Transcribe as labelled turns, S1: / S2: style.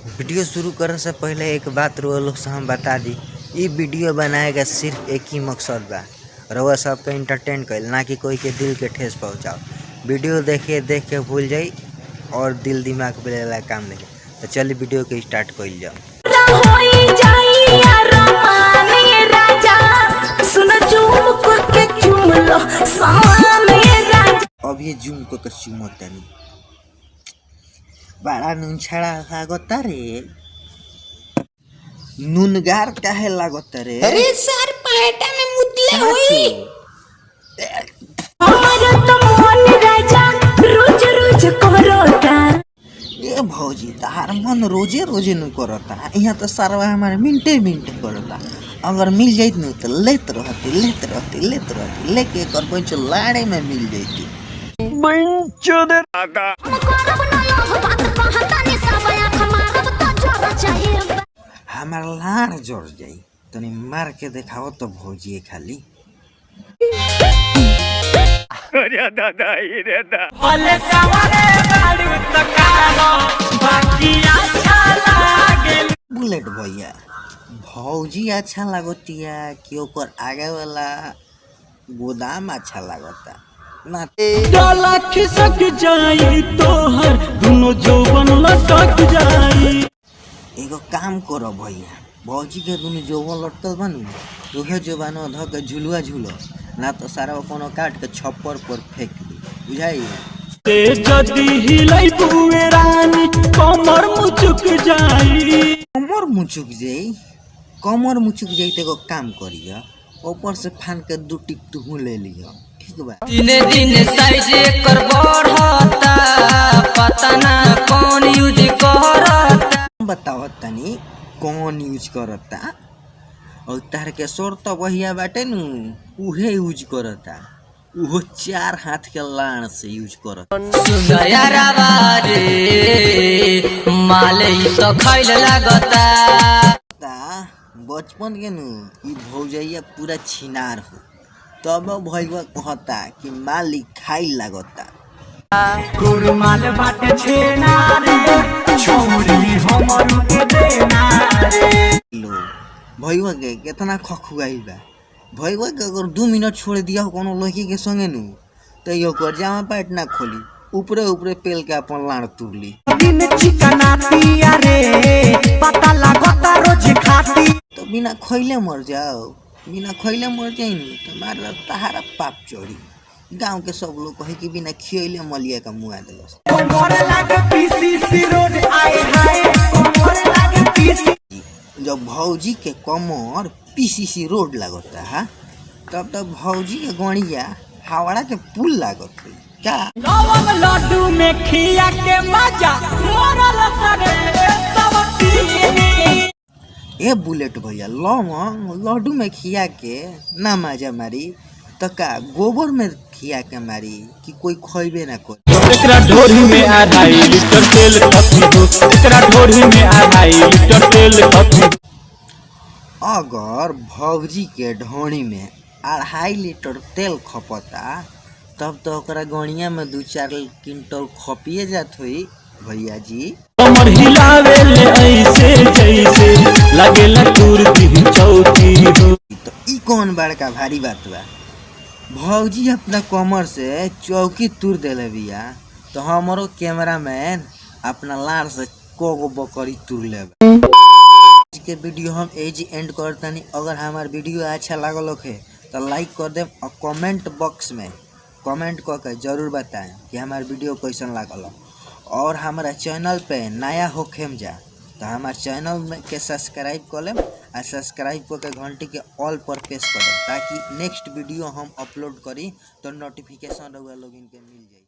S1: Video शुरू करने से पहले एक बात रउआ लोग से हम बता दी, ये वीडियो बनाएगा सिर्फ एक ही मकसद बा, रउआ सबके इंटरटेन कइल, ना कि कोई के दिल के ठेस पहुँचाओ। वीडियो देख के भूल जाई और दिल दिमाग पे वाला काम देखे। तो चलिए वीडियो के स्टार्ट कइल जाओ। अब ये जूम को चुमता नहीं बड़ा नून छड़ा लागता रे, नूनगार काहे लागता रे?
S2: अरे सर पहाटा में मुतले होई
S3: हमारा तो मन राजा रोज रोज करता।
S1: ये भौजी तार मन रोजे रोजे न करता, यहाँ तो सरवा हमारे मिनटे मिनटे करता। अगर मिल जाइत न तो लेते रहती लेके कर कोई लाड़े में मिल जाती। हमार लाड़ जोड़ जाई तनी मार के देखाओ तो भौजी खाली।
S4: अरे दादा रे दा
S5: भले सवारे गाड़ी तकालो बाकी अच्छा लागे।
S1: बुलेट भैया भौजी अच्छा लागतिया कि ओकर आगे वाला गोदाम अच्छा लागता ना?
S5: डाला खिसक जाई तोहर दुनो जौवन लटक जाई।
S1: एगो काम करो भैया, भौजी के दुनु जौवन लटकल बानू उहे जौवन ध के झुलुआ झूलो, ना तो सारा कोनो काट के छप्पर पर फेंक दी, बुझाई?
S5: ते जदी हिलाई बुए रानी कमर मुचुक जाई।
S1: कमर मुचुक जाई तो एगो काम करिया, ऊपर से फान के दू टिप तू ले लिया, ठीक बा?
S2: दिने दिने साइज एकर बढ़ता पता ना कौन यूज करता।
S1: बताओ तनी कौन यूज करता? और तार के सोर तो वहिया बाटे नु उहे यूज करता, उहो 4 हाथ के लाण से यूज करता।
S2: सुनया बारे माले तो खैल लागता।
S1: बचपन के नु ई भौजैया पूरा छिनार हो, तब भैया कहता कि मालिक खाई लागता।
S5: गुरमाल बाटे छेना रे छोरी हमर के देना रे।
S1: लो भैया के कितना खखुआई बा, भैया के अगर 2 मिनट छोड़ दिया कोनो लड़की के संगे नु तो यो कर जामा पैट ना खोली, ऊपरे पेल के अपन लाड़ तुरली।
S5: दिन चिकनातिया रे पता लागता रोज खाती।
S1: तो बिना खइले मर जाओ, बिना खइले मर जाई नु तुम्हारा तहारा पाप चोरी। गांव के सब लोग कहे कि बिना खियले मलिया का मुआ देलस।
S5: कोमर लागे पीसीसी रोड आए हाय कोमर लागे पीसी।
S1: जब भौजी के कमर पीसीसी रोड लागता है तब तक भौजी के गणिया हावड़ा के पुल लागत है क्या?
S5: लवंग लड्डू में खिया के मजा मोरल सरे सब पीनी।
S1: ए बुलेट भैया लवंग लड्डू में खिया के ना मजा मारी तो का गोबर में खिया के मारी कि कोई खइबे ना करे?
S5: एकरा ढोरी में 2.5 लीटर तेल खपी हो, एकरा ढोरी में 2.5 लीटर तेल खपी।
S1: अगर भौजी के ढोणी में 2.5 लीटर तेल खपता तब तो ओकरा गणिया में 2-4 क्विंटल खपिए जात हुई भैया जी।
S5: कमर हिलावे ले ऐसे जैसे लगेला दूर दी चौकी हो।
S1: तो ई कौन बड़का भारी बात बा? भौजी अपना कमर से चौकी तुर देले बिया तो हमारो कैमरामैन अपना लार से कोगो बकरी तुर लेबा। आज के वीडियो हम एज एंड करतानी। अगर हमार वीडियो अच्छा लागल होखे तो लाइक कर देम और कमेंट बॉक्स में कमेंट करके जरूर बताएं कि हमार वीडियो कैसन लागल। और हमारा चैनल पे नया होखेम जा तो हमारे चैनल में के सब्सक्राइब कर लें और सब्सक्राइब करके घंटी के ऑल पर प्रेस कर दें ताकि नेक्स्ट वीडियो हम अपलोड करी तो नोटिफिकेशन रउआ लोगन के मिल जाए।